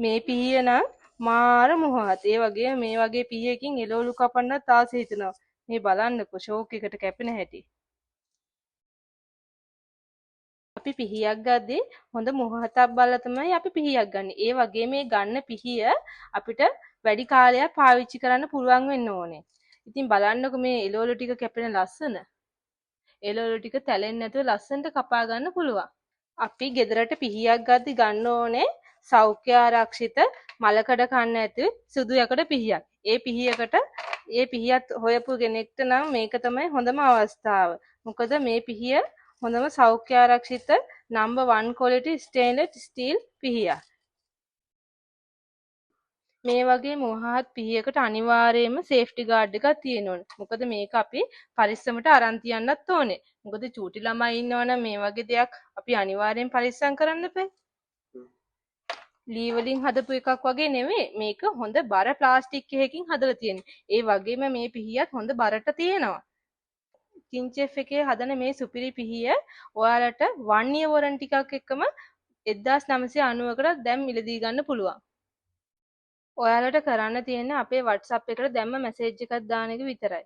මේ පිහිය නම් මාර මොහොත. ඒ වගේ මේ වගේ පිහියකින් එළවලු කපන්නත් ආස හිතෙනවා. මේ බලන්නකො ෂෝක් එකට කැපෙන හැටි. අපි පිහියක් ගද්දී හොඳ මොහොතක් බලලා තමයි අපි පිහියක් ගන්න. ඒ වගේ මේ ගන්න පිහිය අපිට වැඩි කාලයක් පාවිච්චි කරන්න පුළුවන් වෙන්න ඕනේ. ඉතින් බලන්නකො මේ එළවලු ටික කැපෙන ලස්සන. එළවලු ටික තැලෙන්නේ නැතුව ලස්සනට කපා ගන්න පුළුවන්. අපි ගෙදරට පිහියක් ගද්දි ගන්න ඕනේ සෞඛ්‍ය ආරක්ෂිත මලකඩ කන්න ඇති සුදු යකඩ පිහියක්. ඒ පිහියත් හොයපු කෙනෙක්ට නම් මේක තමයි හොඳම අවස්ථාව. මොකද මේ පිහිය හොඳම සෞඛ්‍ය ආරක්ෂිත number 1 quality stainless steel පිහියක්. මේ වගේ මොහොත් පිහියකට අනිවාර්යයෙන්ම සේෆ්ටි ගාඩ් එකක් තියෙන්න ඕනේ. මොකද මේක අපි පරිස්සමට අරන් තියන්නත් ඕනේ. මොකද චූටි ළමයි ඉන්නවනම් මේ වගේ දෙයක් අපි අනිවාර්යෙන් පරිස්සම් කරන්න එපා. ලී වලින් හදපු එකක් වගේ නෙවෙයි. මේක හොඳ බර ප්ලාස්ටික් එකකින් හදලා තියෙන්නේ. ඒ වගේම මේ පිහියත් හොඳ බරට තියෙනවා. කින්චෙෆ් එකේ හදන මේ සුපිරි පිහිය ඔයාලට 1 year warranty එකක් එක්කම 1990කට දැන් මිලදී ගන්න පුළුවන්. ඔයාලට කරන්න තියෙන්නේ අපේ WhatsApp එකට දැම්ම මැසේජ් එකක් දාන එක විතරයි.